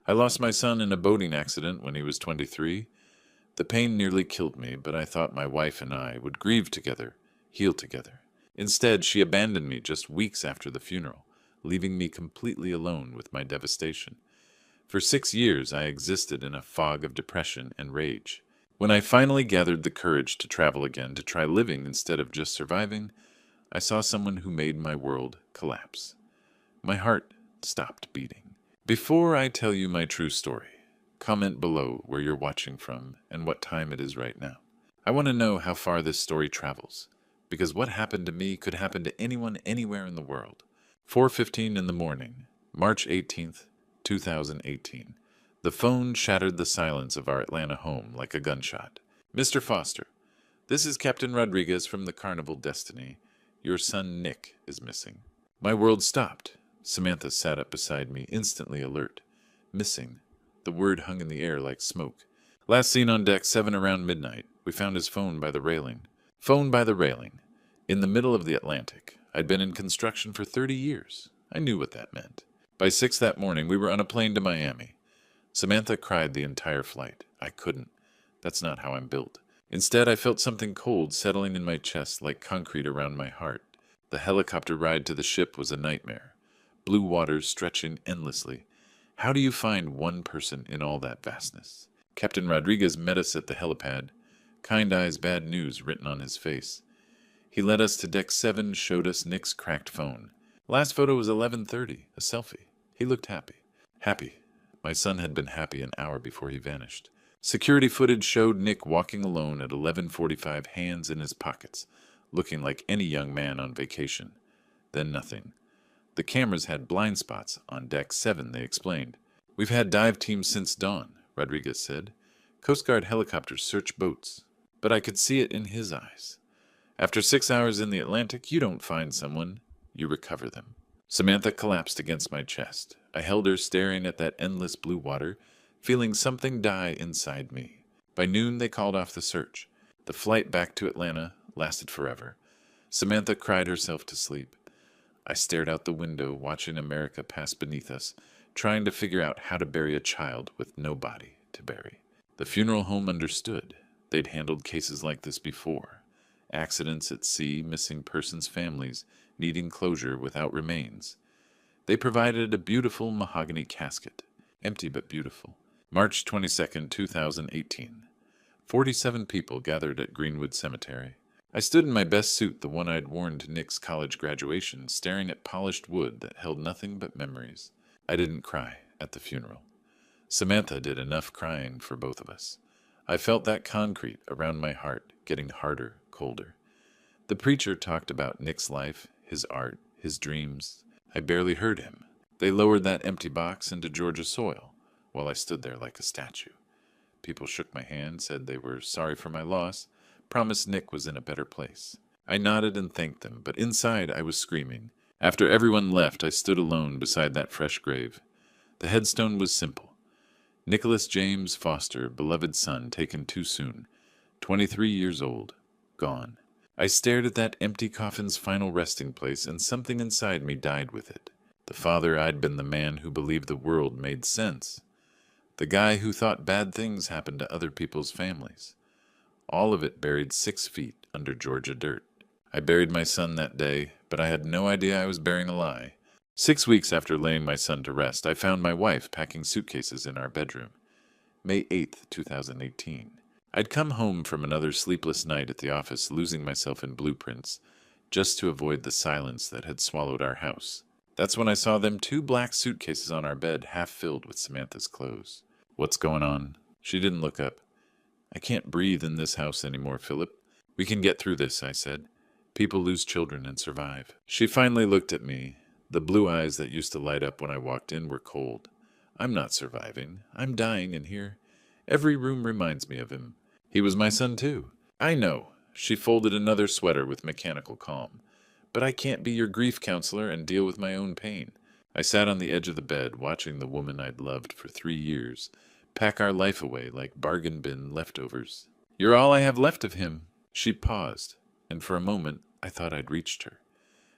I lost my son in a boating accident when he was 23. The pain nearly killed me, but I thought my wife and I would grieve together, heal together. Instead, she abandoned me just weeks after the funeral, leaving me completely alone with my devastation. For 6 years, I existed in a fog of depression and rage. When I finally gathered the courage to travel again to try living instead of just surviving, I saw someone who made my world collapse. My heart stopped beating. Before I tell you my true story, comment below where you're watching from and what time it is right now. I want to know how far this story travels, because what happened to me could happen to anyone anywhere in the world. 4:15 in the morning, March 18th, 2018. The phone shattered the silence of our Atlanta home like a gunshot. Mr. Foster, this is Captain Rodriguez from the Carnival Destiny. Your son Nick is missing. My world stopped. Samantha sat up beside me, instantly alert. Missing. The word hung in the air like smoke. Last seen on deck 7 around midnight. We found his phone by the railing. Phone by the railing. In the middle of the Atlantic. I'd been in construction for 30 years. I knew what that meant. By 6 that morning, we were on a plane to Miami. Samantha cried the entire flight. I couldn't. That's not how I'm built. Instead, I felt something cold settling in my chest like concrete around my heart. The helicopter ride to the ship was a nightmare. Blue waters stretching endlessly. How do you find one person in all that vastness? Captain Rodriguez met us at the helipad. Kind eyes, bad news written on his face. He led us to deck 7, showed us Nick's cracked phone. Last photo was 11:30, a selfie. He looked happy. Happy. My son had been happy an hour before he vanished. Security footage showed Nick walking alone at 11:45, hands in his pockets, looking like any young man on vacation. Then nothing. The cameras had blind spots on deck 7, they explained. We've had dive teams since dawn, Rodriguez said. Coast Guard helicopters search boats. But I could see it in his eyes. After 6 hours in the Atlantic, you don't find someone, you recover them. Samantha collapsed against my chest. I held her, staring at that endless blue water, feeling something die inside me. By noon, they called off the search. The flight back to Atlanta lasted forever. Samantha cried herself to sleep. I stared out the window, watching America pass beneath us, trying to figure out how to bury a child with no body to bury. The funeral home understood. They'd handled cases like this before. Accidents at sea, missing persons' families, needing closure without remains. They provided a beautiful mahogany casket, empty but beautiful. March 22nd, 2018. 47 people gathered at Greenwood Cemetery. I stood in my best suit, the one I'd worn to Nick's college graduation, staring at polished wood that held nothing but memories. I didn't cry at the funeral. Samantha did enough crying for both of us. I felt that concrete around my heart getting harder, colder. The preacher talked about Nick's life, his art, his dreams. I barely heard him. They lowered that empty box into Georgia soil, while I stood there like a statue. People shook my hand, said they were sorry for my loss, promised Nick was in a better place. I nodded and thanked them, but inside I was screaming. After everyone left, I stood alone beside that fresh grave. The headstone was simple. Nicholas James Foster, beloved son, taken too soon. 23 years old. Gone. I stared at that empty coffin's final resting place, and something inside me died with it. The father I'd been, the man who believed the world made sense. The guy who thought bad things happened to other people's families. All of it buried 6 feet under Georgia dirt. I buried my son that day, but I had no idea I was burying a lie. 6 weeks after laying my son to rest, I found my wife packing suitcases in our bedroom. May 8th, 2018. I'd come home from another sleepless night at the office, losing myself in blueprints, just to avoid the silence that had swallowed our house. That's when I saw them 2 black suitcases on our bed, half filled with Samantha's clothes. What's going on? She didn't look up. I can't breathe in this house anymore, Philip. We can get through this, I said. People lose children and survive. She finally looked at me. The blue eyes that used to light up when I walked in were cold. I'm not surviving. I'm dying in here. Every room reminds me of him. He was my son, too. I know. She folded another sweater with mechanical calm. But I can't be your grief counselor and deal with my own pain. I sat on the edge of the bed, watching the woman I'd loved for 3 years pack our life away like bargain bin leftovers. You're all I have left of him. She paused, and for a moment I thought I'd reached her.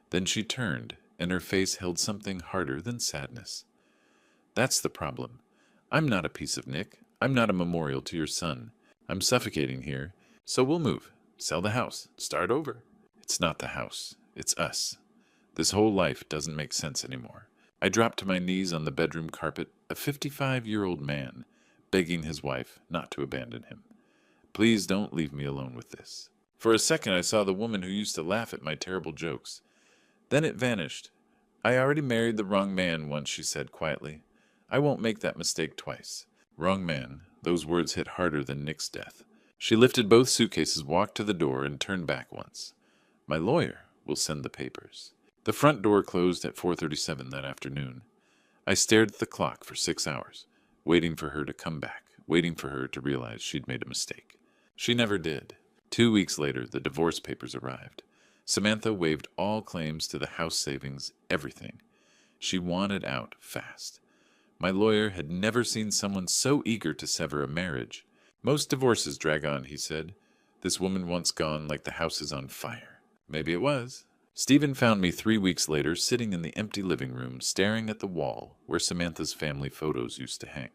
Then she turned, and her face held something harder than sadness. That's the problem. I'm not a piece of Nick. I'm not a memorial to your son. I'm suffocating here, so we'll move. Sell the house. Start over. It's not the house. It's us. This whole life doesn't make sense anymore. I dropped to my knees on the bedroom carpet, a 55-year-old man, begging his wife not to abandon him. Please don't leave me alone with this. For a second I saw the woman who used to laugh at my terrible jokes. Then it vanished. I already married the wrong man once, she said quietly. I won't make that mistake twice. Wrong man. Those words hit harder than Nick's death. She lifted both suitcases, walked to the door, and turned back once. My lawyer will send the papers. The front door closed at 4:37 that afternoon. I stared at the clock for 6 hours, waiting for her to come back, waiting for her to realize she'd made a mistake. She never did. 2 weeks later, the divorce papers arrived. Samantha waived all claims to the house savings, everything. She wanted out fast. My lawyer had never seen someone so eager to sever a marriage. Most divorces drag on, he said. This woman once gone like the house is on fire. Maybe it was. Stephen found me 3 weeks later sitting in the empty living room, staring at the wall where Samantha's family photos used to hang.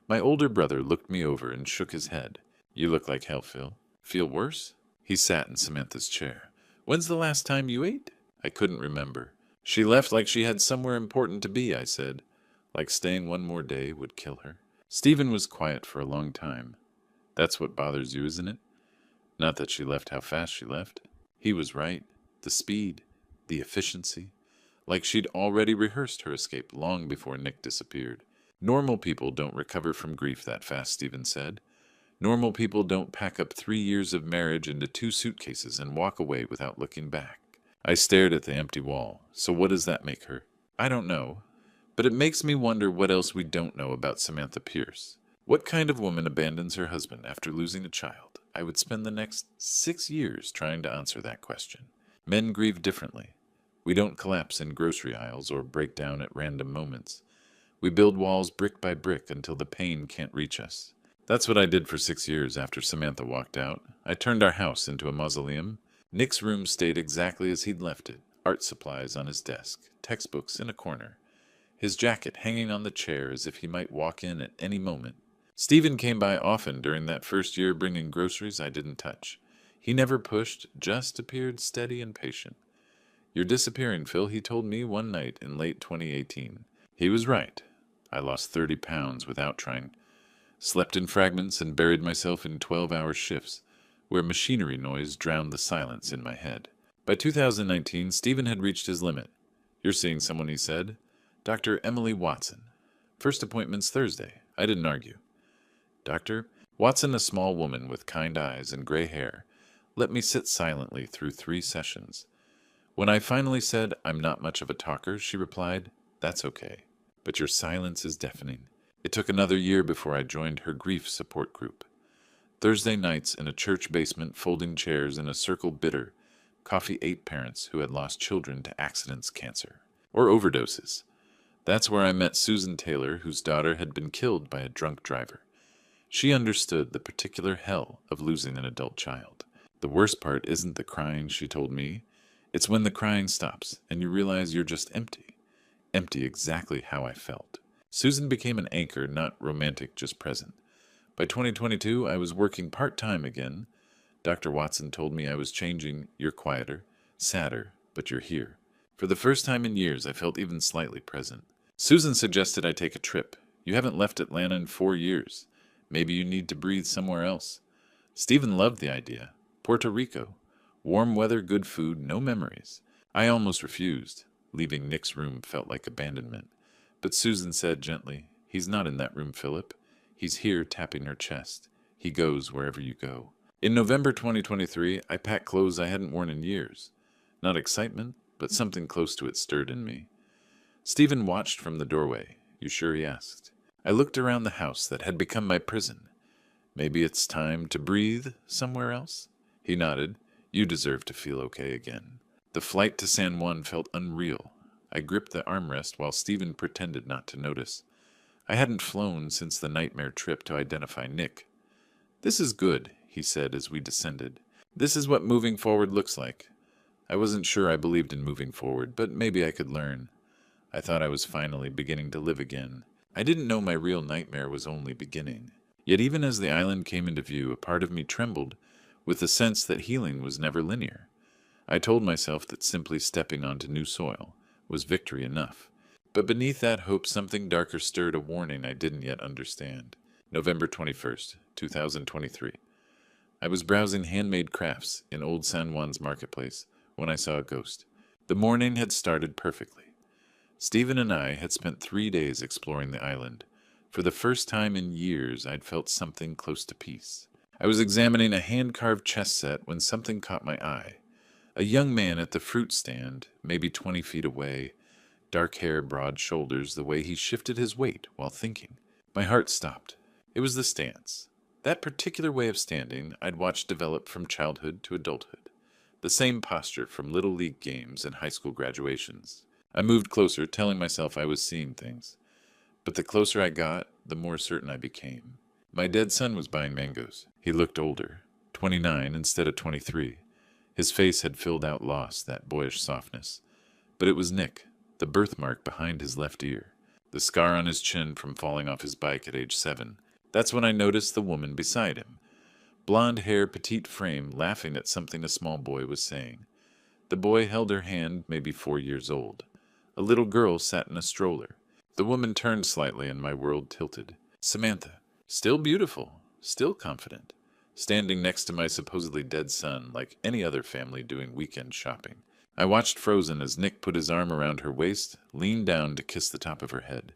My older brother looked me over and shook his head. You look like hell, Phil. Feel worse? He sat in Samantha's chair. When's the last time you ate? I couldn't remember. She left like she had somewhere important to be, I said. Like staying one more day would kill her. Stephen was quiet for a long time. That's what bothers you, isn't it? Not that she left how fast she left. He was right. The speed, the efficiency. Like she'd already rehearsed her escape long before Nick disappeared. Normal people don't recover from grief that fast, Stephen said. Normal people don't pack up 3 years of marriage into 2 suitcases and walk away without looking back. I stared at the empty wall. So what does that make her? I don't know. But it makes me wonder what else we don't know about Samantha Pierce. What kind of woman abandons her husband after losing a child? I would spend the next 6 years trying to answer that question. Men grieve differently. We don't collapse in grocery aisles or break down at random moments. We build walls brick by brick until the pain can't reach us. That's what I did for 6 years after Samantha walked out. I turned our house into a mausoleum. Nick's room stayed exactly as he'd left it. Art supplies on his desk, textbooks in a corner. His jacket hanging on the chair as if he might walk in at any moment. Stephen came by often during that first year bringing groceries I didn't touch. He never pushed, just appeared steady and patient. You're disappearing, Phil, he told me one night in late 2018. He was right. I lost 30 pounds without trying. Slept in fragments and buried myself in 12-hour shifts, where machinery noise drowned the silence in my head. By 2019, Stephen had reached his limit. You're seeing someone, he said. Dr. Emily Watson. First appointment's Thursday. I didn't argue. Doctor? Watson, a small woman with kind eyes and gray hair, let me sit silently through 3 sessions. When I finally said, I'm not much of a talker, she replied, that's okay. But your silence is deafening. It took another year before I joined her grief support group. Thursday nights in a church basement, folding chairs in a circle bitter, coffee ate parents who had lost children to accidents, cancer, or overdoses. That's where I met Susan Taylor, whose daughter had been killed by a drunk driver. She understood the particular hell of losing an adult child. The worst part isn't the crying, she told me. It's when the crying stops and you realize you're just empty. Empty exactly how I felt. Susan became an anchor, not romantic, just present. By 2022, I was working part-time again. Dr. Watson told me I was changing. You're quieter, sadder, but you're here. For the first time in years, I felt even slightly present. Susan suggested I take a trip. You haven't left Atlanta in 4 years. Maybe you need to breathe somewhere else. Stephen loved the idea. Puerto Rico. Warm weather, good food, no memories. I almost refused. Leaving Nick's room felt like abandonment. But Susan said gently, he's not in that room, Philip. He's here tapping her chest. He goes wherever you go. In November 2023, I packed clothes I hadn't worn in years. Not excitement, but something close to it stirred in me. Stephen watched from the doorway. You sure, he asked. I looked around the house that had become my prison. Maybe it's time to breathe somewhere else? He nodded. You deserve to feel okay again. The flight to San Juan felt unreal. I gripped the armrest while Stephen pretended not to notice. I hadn't flown since the nightmare trip to identify Nick. This is good, he said as we descended. This is what moving forward looks like. I wasn't sure I believed in moving forward, but maybe I could learn. I thought I was finally beginning to live again. I didn't know my real nightmare was only beginning. Yet even as the island came into view, a part of me trembled with the sense that healing was never linear. I told myself that simply stepping onto new soil was victory enough. But beneath that hope, something darker stirred, a warning I didn't yet understand. November 21st, 2023. I was browsing handmade crafts in Old San Juan's marketplace when I saw a ghost. The morning had started perfectly. Stephen and I had spent 3 days exploring the island. For the first time in years, I'd felt something close to peace. I was examining a hand-carved chess set when something caught my eye. A young man at the fruit stand, maybe 20 feet away, dark hair, broad shoulders, the way he shifted his weight while thinking. My heart stopped. It was the stance. That particular way of standing I'd watched develop from childhood to adulthood. The same posture from Little League games and high school graduations. I moved closer, telling myself I was seeing things. But the closer I got, the more certain I became. My dead son was buying mangoes. He looked older, 29 instead of 23. His face had filled out loss, that boyish softness. But it was Nick, the birthmark behind his left ear, the scar on his chin from falling off his bike at age 7. That's when I noticed the woman beside him. Blonde hair, petite frame, laughing at something a small boy was saying. The boy held her hand, maybe 4 years old. A little girl sat in a stroller. The woman turned slightly and my world tilted. Samantha, still beautiful, still confident, standing next to my supposedly dead son like any other family doing weekend shopping. I watched frozen as Nick put his arm around her waist, leaned down to kiss the top of her head.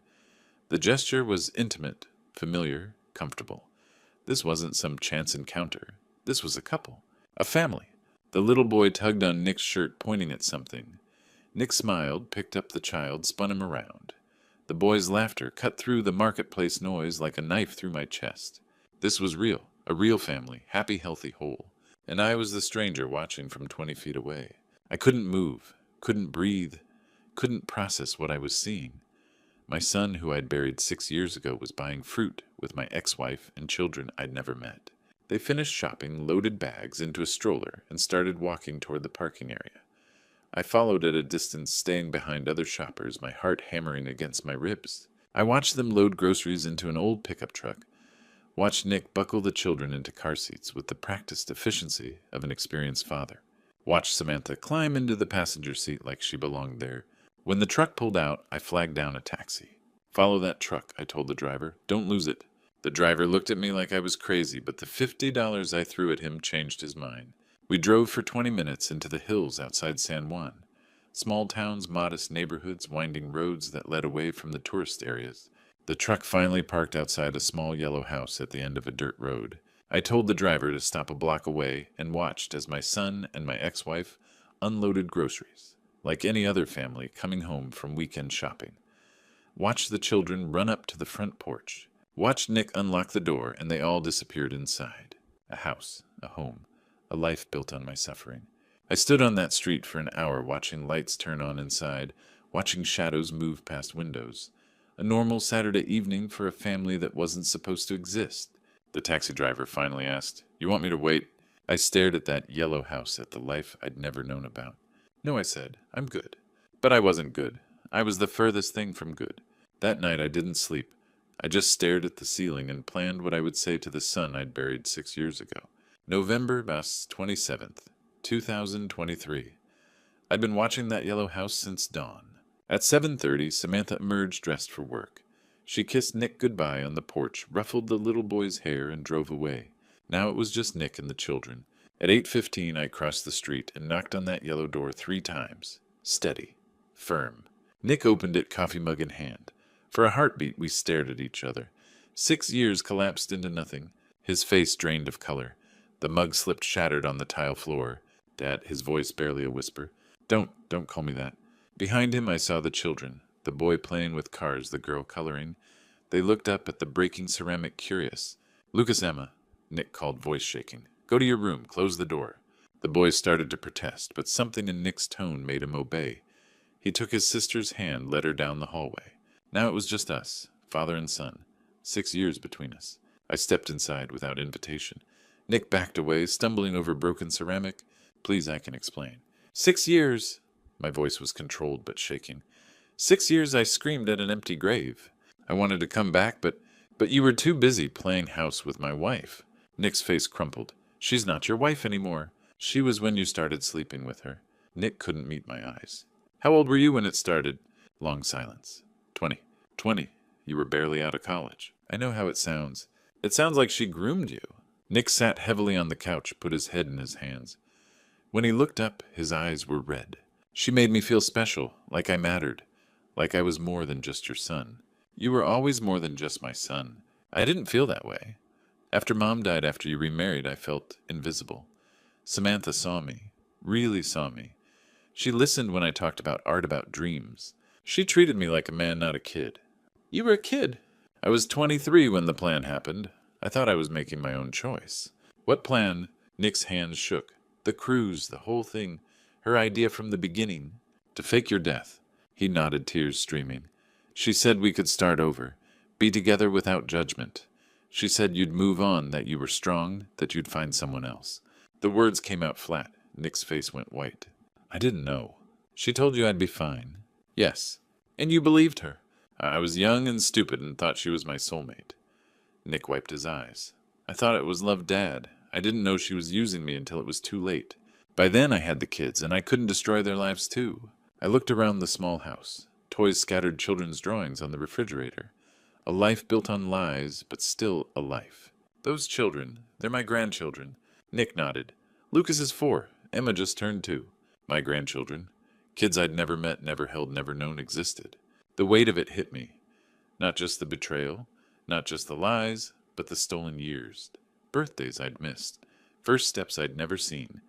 The gesture was intimate, familiar, comfortable. This wasn't some chance encounter. This was a couple. A family. The little boy tugged on Nick's shirt, pointing at something. Nick smiled, picked up the child, spun him around. The boy's laughter cut through the marketplace noise like a knife through my chest. This was real. A real family. Happy, healthy, whole. And I was the stranger watching from 20 feet away. I couldn't move, couldn't breathe, couldn't process what I was seeing. My son, who I'd buried 6 years ago, was buying fruit with my ex-wife and children I'd never met. They finished shopping, loaded bags into a stroller, and started walking toward the parking area. I followed at a distance, staying behind other shoppers, my heart hammering against my ribs. I watched them load groceries into an old pickup truck, watched Nick buckle the children into car seats with the practiced efficiency of an experienced father. Watched Samantha climb into the passenger seat like she belonged there. When the truck pulled out, I flagged down a taxi. "Follow that truck," I told the driver. "Don't lose it." The driver looked at me like I was crazy, but the $50 I threw at him changed his mind. We drove for 20 minutes into the hills outside San Juan. Small towns, modest neighborhoods, winding roads that led away from the tourist areas. The truck finally parked outside a small yellow house at the end of a dirt road. I told the driver to stop a block away and watched as my son and my ex-wife unloaded groceries, like any other family coming home from weekend shopping. Watched the children run up to the front porch. Watched Nick unlock the door, and they all disappeared inside. A house, a home, a life built on my suffering. I stood on that street for an hour watching lights turn on inside, watching shadows move past windows. A normal Saturday evening for a family that wasn't supposed to exist. The taxi driver finally asked, "You want me to wait?" I stared at that yellow house, at the life I'd never known about. "No," I said, "I'm good." But I wasn't good. I was the furthest thing from good. That night I didn't sleep. I just stared at the ceiling and planned what I would say to the son I'd buried 6 years ago. November 27th, 2023. I'd been watching that yellow house since dawn. At 7:30, Samantha emerged dressed for work. She kissed Nick goodbye on the porch, ruffled the little boy's hair, and drove away. Now it was just Nick and the children. At 8:15, I crossed the street and knocked on that yellow door 3 times. Steady. Firm. Nick opened it, coffee mug in hand. For a heartbeat, we stared at each other. 6 years collapsed into nothing. His face drained of color. The mug slipped shattered on the tile floor. "Dad," his voice barely a whisper. Don't call me that." Behind him, I saw the children. The boy playing with cars, the girl coloring. They looked up at the breaking ceramic, curious. "Lucas, Emma," Nick called, voice shaking. "Go to your room. Close the door." The boys started to protest, but something in Nick's tone made him obey. He took his sister's hand, led her down the hallway. Now it was just us, father and son. 6 years between us. I stepped inside without invitation. Nick backed away, stumbling over broken ceramic. "Please, I can explain." 6 years! My voice was controlled but shaking. 6 years I screamed at an empty grave. I wanted to come back, but you were too busy playing house with my wife. Nick's face crumpled. She's not your wife anymore. She was when you started sleeping with her. Nick couldn't meet my eyes. How old were you when it started? Long silence. 20. 20. You were barely out of college. I know how it sounds. It sounds like she groomed you. Nick sat heavily on the couch, put his head in his hands. When he looked up, his eyes were red. She made me feel special, like I mattered, like I was more than just your son. You were always more than just my son. I didn't feel that way. After Mom died after you remarried, I felt invisible. Samantha saw me, really saw me. She listened when I talked about art, about dreams. She treated me like a man, not a kid. You were a kid. I was 23 when the plan happened. I thought I was making my own choice. What plan? Nick's hands shook. The cruise, the whole thing. Her idea from the beginning. To fake your death. He nodded, tears streaming. She said we could start over. Be together without judgment. She said you'd move on, that you were strong, that you'd find someone else. The words came out flat. Nick's face went white. I didn't know. She told you I'd be fine. Yes. And you believed her. I was young and stupid and thought she was my soulmate. Nick wiped his eyes. I thought it was love, Dad. I didn't know she was using me until it was too late. By then I had the kids, and I couldn't destroy their lives too. I looked around the small house. Toys scattered, children's drawings on the refrigerator. A life built on lies, but still a life. Those children, they're my grandchildren. Nick nodded. Lucas is 4. Emma just turned 2. My grandchildren. Kids I'd never met, never held, never known existed. The weight of it hit me. Not just the betrayal, not just the lies, but the stolen years. Birthdays I'd missed. First steps I'd never seen.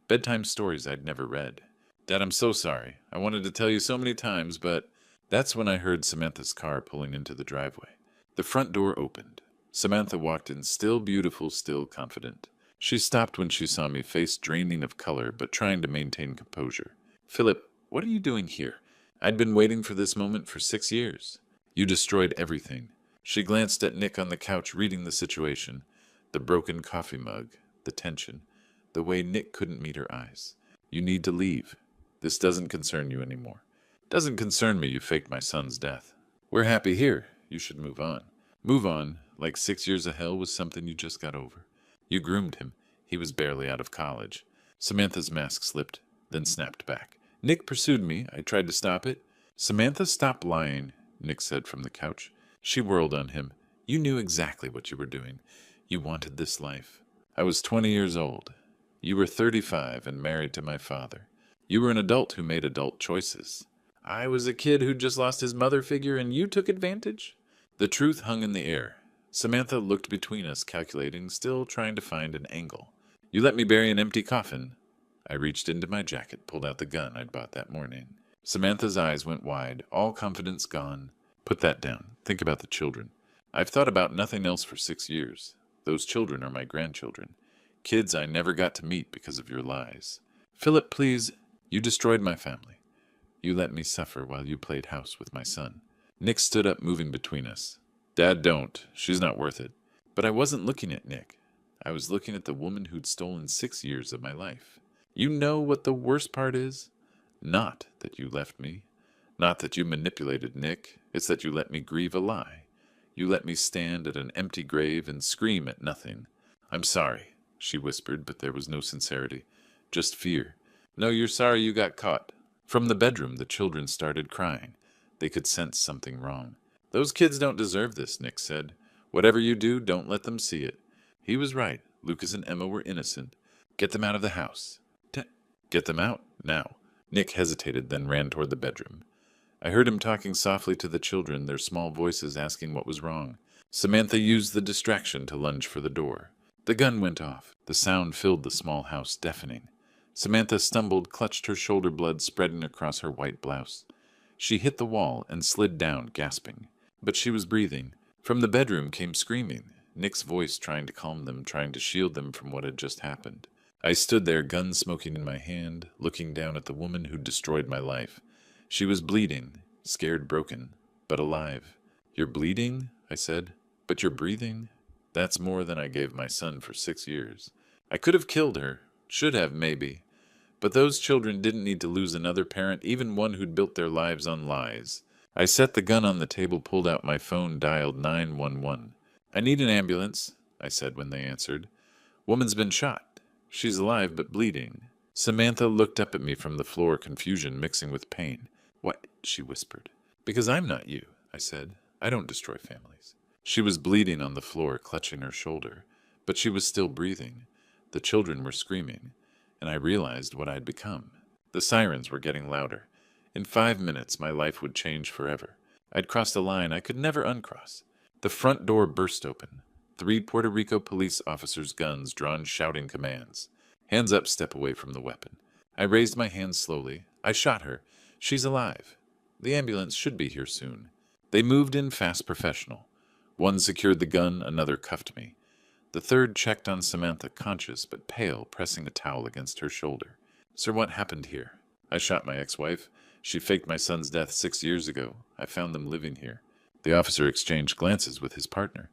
Bedtime stories I'd never read. Dad, I'm so sorry. I wanted to tell you so many times, but... That's when I heard Samantha's car pulling into the driveway. The front door opened. Samantha walked in, still beautiful, still confident. She stopped when she saw me, face draining of color, but trying to maintain composure. Philip, what are you doing here? I'd been waiting for this moment for 6 years. You destroyed everything. She glanced at Nick on the couch, reading the situation. The broken coffee mug, the tension, the way Nick couldn't meet her eyes. You need to leave. This doesn't concern you anymore. Doesn't concern me you faked my son's death. We're happy here. You should move on. Move on, like 6 years of hell was something you just got over. You groomed him. He was barely out of college. Samantha's mask slipped, then snapped back. Nick pursued me. I tried to stop it. Samantha, stop lying, Nick said from the couch. She whirled on him. You knew exactly what you were doing. You wanted this life. I was 20 years old. You were 35 and married to my father. You were an adult who made adult choices. I was a kid who just lost his mother figure and you took advantage? The truth hung in the air. Samantha looked between us, calculating, still trying to find an angle. You let me bury an empty coffin. I reached into my jacket, pulled out the gun I'd bought that morning. Samantha's eyes went wide, all confidence gone. Put that down. Think about the children. I've thought about nothing else for 6 years. Those children are my grandchildren. Kids I never got to meet because of your lies. Philip, please. You destroyed my family. You let me suffer while you played house with my son. Nick stood up, moving between us. Dad, don't. She's not worth it. But I wasn't looking at Nick. I was looking at the woman who'd stolen 6 years of my life. You know what the worst part is? Not that you left me. Not that you manipulated Nick. It's that you let me grieve a lie. You let me stand at an empty grave and scream at nothing. I'm sorry, she whispered, but there was no sincerity. Just fear. No, you're sorry you got caught. From the bedroom, the children started crying. They could sense something wrong. Those kids don't deserve this, Nick said. Whatever you do, don't let them see it. He was right. Lucas and Emma were innocent. Get them out of the house. Get them out, now. Nick hesitated, then ran toward the bedroom. I heard him talking softly to the children, their small voices asking what was wrong. Samantha used the distraction to lunge for the door. The gun went off. The sound filled the small house, deafening. Samantha stumbled, clutched her shoulder blood spreading across her white blouse. She hit the wall and slid down, gasping. But she was breathing. From the bedroom came screaming, Nick's voice trying to calm them, trying to shield them from what had just happened. I stood there, gun smoking in my hand, looking down at the woman who'd destroyed my life. She was bleeding, scared, broken, but alive. You're bleeding? I said. But you're breathing? That's more than I gave my son for 6 years. I could have killed her. Should have, maybe. But those children didn't need to lose another parent, even one who'd built their lives on lies. I set the gun on the table, pulled out my phone, dialed 911. "I need an ambulance," I said when they answered. "Woman's been shot. She's alive but bleeding." Samantha looked up at me from the floor, confusion mixing with pain. "What?" she whispered. "Because I'm not you," I said. "I don't destroy families." She was bleeding on the floor, clutching her shoulder, but she was still breathing. The children were screaming, and I realized what I'd become. The sirens were getting louder. In 5 minutes, my life would change forever. I'd crossed a line I could never uncross. The front door burst open. 3 Puerto Rico police officers' guns drawn, shouting commands. "Hands up, step away from the weapon." I raised my hands slowly. "I shot her. She's alive. The ambulance should be here soon." They moved in fast, professional. One secured the gun, another cuffed me. The third checked on Samantha, conscious but pale, pressing a towel against her shoulder. "Sir, what happened here?" "I shot my ex-wife. She faked my son's death 6 years ago. I found them living here." The officer exchanged glances with his partner.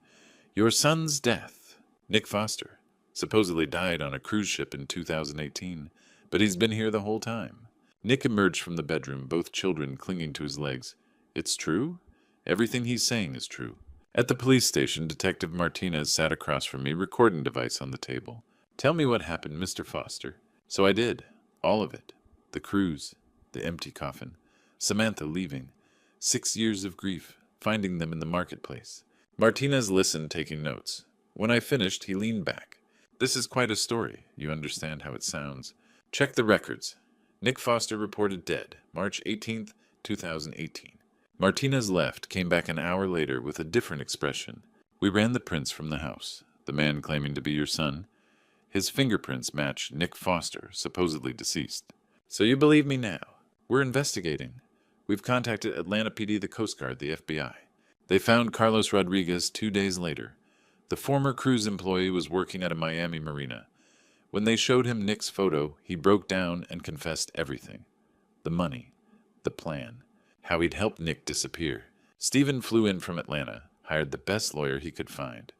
"Your son's death? Nick Foster. Supposedly died on a cruise ship in 2018, but he's been here the whole time." Nick emerged from the bedroom, both children clinging to his legs. "It's true? Everything he's saying is true." At the police station, Detective Martinez sat across from me, recording device on the table. "Tell me what happened, Mr. Foster." So I did. All of it. The cruise. The empty coffin. Samantha leaving. 6 years of grief. Finding them in the marketplace. Martinez listened, taking notes. When I finished, he leaned back. "This is quite a story. You understand how it sounds. Check the records. Nick Foster reported dead, March 18th, 2018. Martinez left, came back an hour later with a different expression. "We ran the prints from the house. The man claiming to be your son. His fingerprints match Nick Foster, supposedly deceased. So you believe me now? We're investigating. We've contacted Atlanta PD, the Coast Guard, the FBI. They found Carlos Rodriguez 2 days later. The former cruise employee was working at a Miami marina. When they showed him Nick's photo, he broke down and confessed everything. The money. The plan. How he'd helped Nick disappear. Stephen flew in from Atlanta, hired the best lawyer he could find.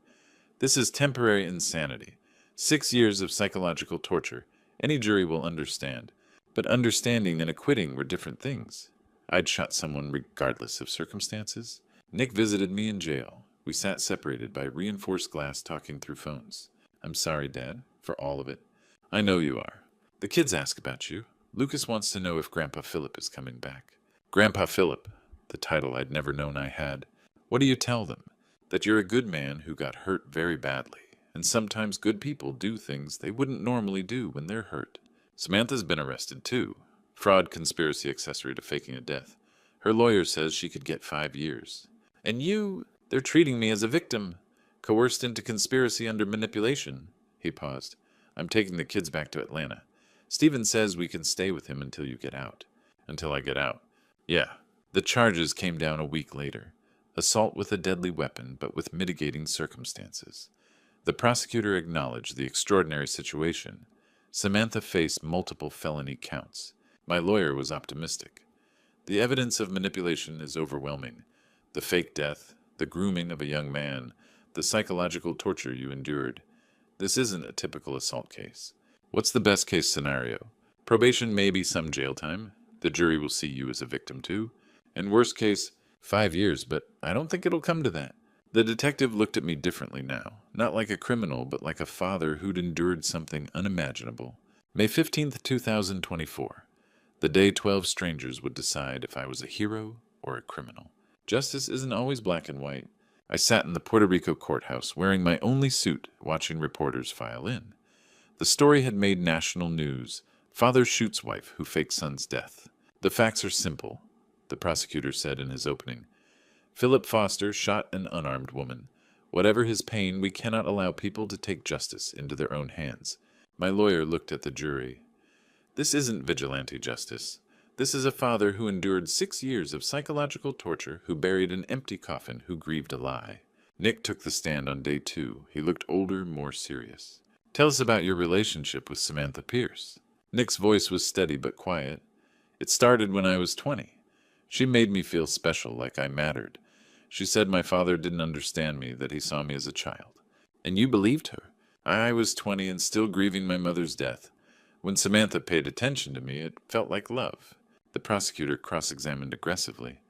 This is temporary insanity. 6 years of psychological torture. Any jury will understand. But understanding and acquitting were different things. I'd shot someone regardless of circumstances. Nick visited me in jail. We sat separated by reinforced glass, talking through phones. I'm sorry, Dad, for all of it. I know you are. The kids ask about you. Lucas wants to know if Grandpa Philip is coming back. Grandpa Philip, the title I'd never known I had. What do you tell them? That you're a good man who got hurt very badly, and sometimes good people do things they wouldn't normally do when they're hurt. Samantha's been arrested too. Fraud, conspiracy, accessory to faking a death. Her lawyer says she could get 5 years. And they're treating me as a victim, coerced into conspiracy under manipulation. He paused. I'm taking the kids back to Atlanta. Stephen says we can stay with him until you get out. Until I get out. Yeah. The charges came down a week later. Assault with a deadly weapon, but with mitigating circumstances. The prosecutor acknowledged the extraordinary situation. Samantha faced multiple felony counts. My lawyer was optimistic. The evidence of manipulation is overwhelming. The fake death, the grooming of a young man, the psychological torture you endured. This isn't a typical assault case. What's the best case scenario? Probation, maybe some jail time. The jury will see you as a victim too. And worst case, 5 years, but I don't think it'll come to that. The detective looked at me differently now, not like a criminal, but like a father who'd endured something unimaginable. May 15th, 2024. The day 12 strangers would decide if I was a hero or a criminal. Justice isn't always black and white. I sat in the Puerto Rico courthouse, wearing my only suit, watching reporters file in. The story had made national news. Father shoots wife who fakes son's death. The facts are simple, the prosecutor said in his opening. Philip Foster shot an unarmed woman. Whatever his pain, we cannot allow people to take justice into their own hands. My lawyer looked at the jury. This isn't vigilante justice. This is a father who endured 6 years of psychological torture, who buried an empty coffin, who grieved a lie. Nick took the stand on day 2. He looked older, more serious. Tell us about your relationship with Samantha Pierce. Nick's voice was steady but quiet. It started when I was 20. She made me feel special, like I mattered. She said my father didn't understand me, that he saw me as a child. And you believed her. I was 20 and still grieving my mother's death. When Samantha paid attention to me, it felt like love. The prosecutor cross-examined aggressively.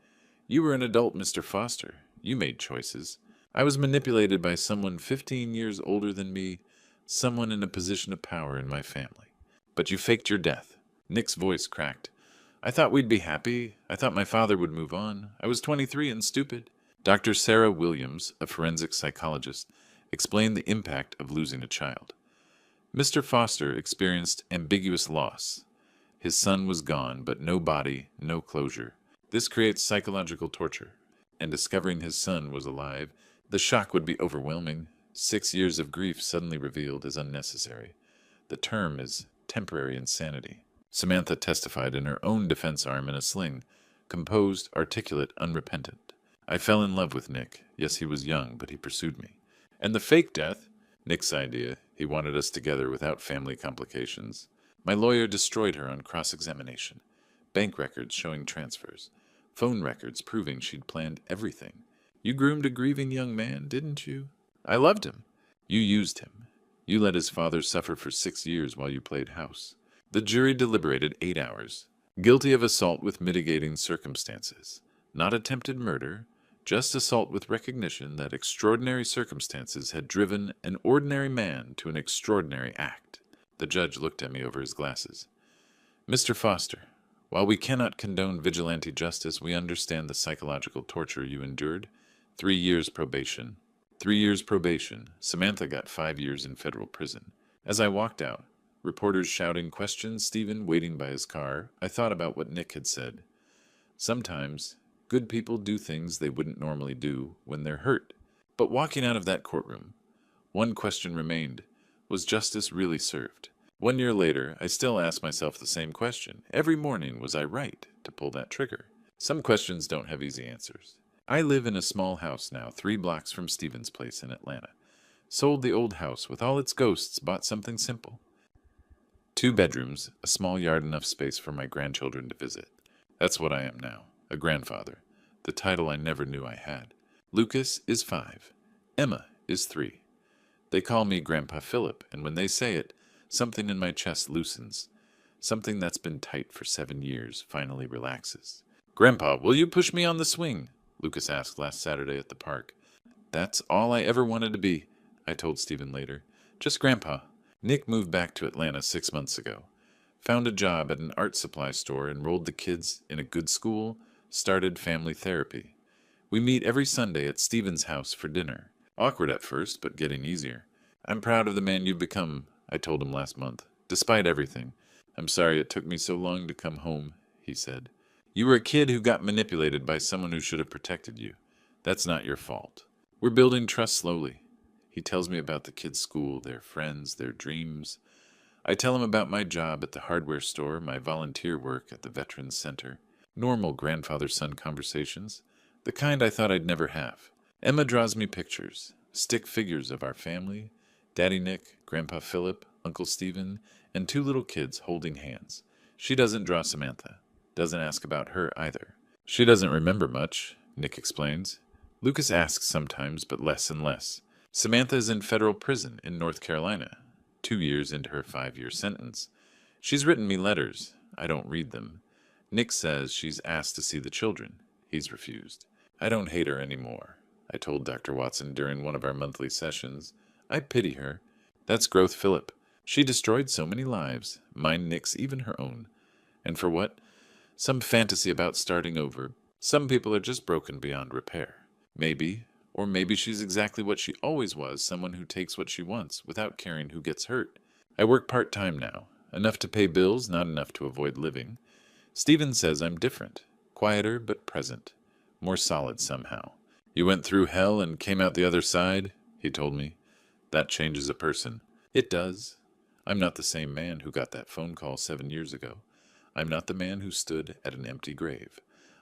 You were an adult, Mr. Foster. You made choices. I was manipulated by someone 15 years older than me, someone in a position of power in my family. But you faked your death. Nick's voice cracked. I thought we'd be happy. I thought my father would move on. I was 23 and stupid. Dr. Sarah Williams, a forensic psychologist, explained the impact of losing a child. Mr. Foster experienced ambiguous loss. His son was gone, but no body, no closure. This creates psychological torture. And discovering his son was alive, the shock would be overwhelming. 6 years of grief suddenly revealed as unnecessary. The term is temporary insanity. Samantha testified in her own defense arm in a sling, composed, articulate, unrepentant. I fell in love with Nick. Yes, he was young, but he pursued me. And the fake death? Nick's idea. He wanted us together without family complications. My lawyer destroyed her on cross-examination. Bank records showing transfers. Phone records proving she'd planned everything. You groomed a grieving young man, didn't you? I loved him. You used him. You let his father suffer for 6 years while you played house. The jury deliberated 8 hours. Guilty of assault with mitigating circumstances. Not attempted murder, just assault with recognition that extraordinary circumstances had driven an ordinary man to an extraordinary act. The judge looked at me over his glasses. Mr. Foster, while we cannot condone vigilante justice, we understand the psychological torture you endured. 3 years probation. 3 years probation. Samantha got 5 years in federal prison. As I walked out, reporters shouting questions, Stephen waiting by his car, I thought about what Nick had said. Sometimes, good people do things they wouldn't normally do when they're hurt. But walking out of that courtroom, one question remained. Was justice really served? 1 year later, I still ask myself the same question. Every morning, was I right to pull that trigger? Some questions don't have easy answers. I live in a small house now, 3 blocks from Stephen's place in Atlanta. Sold the old house with all its ghosts, bought something simple. 2 bedrooms, a small yard, enough space for my grandchildren to visit. That's what I am now, a grandfather, the title I never knew I had. Lucas is 5. Emma is 3. They call me Grandpa Philip, and when they say it, something in my chest loosens. Something that's been tight for 7 years finally relaxes. Grandpa, will you push me on the swing? Lucas asked last Saturday at the park. That's all I ever wanted to be, I told Stephen later. Just Grandpa. Nick moved back to Atlanta 6 months ago. Found a job at an art supply store, enrolled the kids in a good school, started family therapy. We meet every Sunday at Stephen's house for dinner. Awkward at first, but getting easier. I'm proud of the man you've become, I told him last month. Despite everything. I'm sorry it took me so long to come home, he said. You were a kid who got manipulated by someone who should have protected you. That's not your fault. We're building trust slowly. He tells me about the kids' school, their friends, their dreams. I tell him about my job at the hardware store, my volunteer work at the Veterans Center. Normal grandfather-son conversations, the kind I thought I'd never have. Emma draws me pictures, stick figures of our family, Daddy Nick, Grandpa Philip, Uncle Stephen, and 2 little kids holding hands. She doesn't draw Samantha. Doesn't ask about her either. She doesn't remember much, Nick explains. Lucas asks sometimes, but less and less. Samantha is in federal prison in North Carolina, 2 years into her 5-year sentence. She's written me letters. I don't read them. Nick says she's asked to see the children. He's refused. I don't hate her anymore, I told Dr. Watson during one of our monthly sessions. I pity her. That's growth, Philip. She destroyed so many lives, mine, Nick's, even her own. And for what? Some fantasy about starting over. Some people are just broken beyond repair. Maybe, or maybe she's exactly what she always was, someone who takes what she wants without caring who gets hurt. I work part-time now. Enough to pay bills, not enough to avoid living. Stephen says I'm different. Quieter but present. More solid somehow. You went through hell and came out the other side, he told me. That changes a person. It does. I'm not the same man who got that phone call 7 years ago. I'm not the man who stood at an empty grave.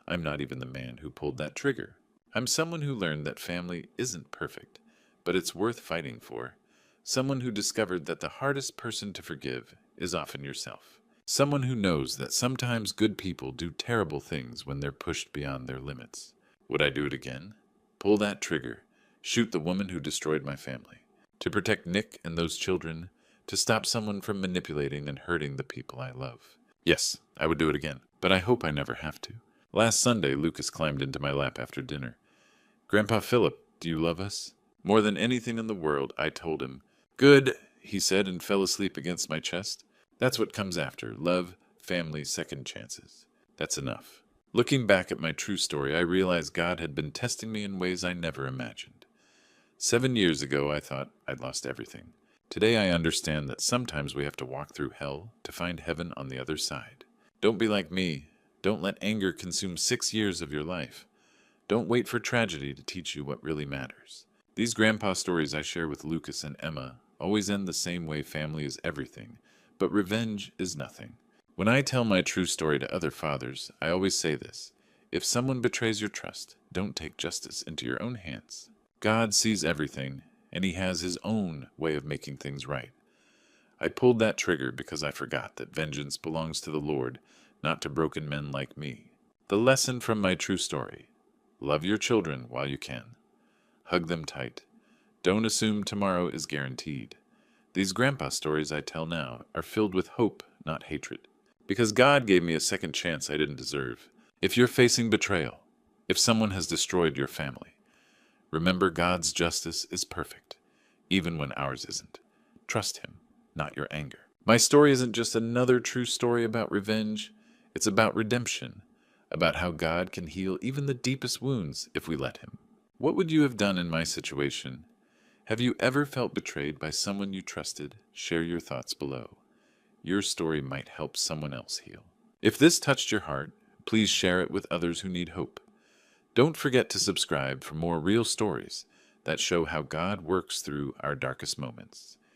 I'm not even the man who pulled that trigger. I'm someone who learned that family isn't perfect, but it's worth fighting for. Someone who discovered that the hardest person to forgive is often yourself. Someone who knows that sometimes good people do terrible things when they're pushed beyond their limits. Would I do it again? Pull that trigger. Shoot the woman who destroyed my family. To protect Nick and those children. To stop someone from manipulating and hurting the people I love. Yes, I would do it again, but I hope I never have to. Last Sunday, Lucas climbed into my lap after dinner. "Grandpa Philip, do you love us?" "More than anything in the world," I told him. "Good," he said, and fell asleep against my chest. That's what comes after: love, family, second chances. That's enough. Looking back at my true story, I realized God had been testing me in ways I never imagined. 7 years ago, I thought I'd lost everything. Today, I understand that sometimes we have to walk through hell to find heaven on the other side. Don't be like me. Don't let anger consume 6 years of your life. Don't wait for tragedy to teach you what really matters. These grandpa stories I share with Lucas and Emma always end the same way: family is everything, but revenge is nothing. When I tell my true story to other fathers, I always say this: if someone betrays your trust, don't take justice into your own hands. God sees everything, and He has His own way of making things right. I pulled that trigger because I forgot that vengeance belongs to the Lord, not to broken men like me. The lesson from my true story: love your children while you can. Hug them tight. Don't assume tomorrow is guaranteed. These grandpa stories I tell now are filled with hope, not hatred. Because God gave me a second chance I didn't deserve. If you're facing betrayal, if someone has destroyed your family, remember God's justice is perfect, even when ours isn't. Trust Him, not your anger. My story isn't just another true story about revenge. It's about redemption, about how God can heal even the deepest wounds if we let Him. What would you have done in my situation? Have you ever felt betrayed by someone you trusted? Share your thoughts below. Your story might help someone else heal. If this touched your heart, please share it with others who need hope. Don't forget to subscribe for more real stories that show how God works through our darkest moments.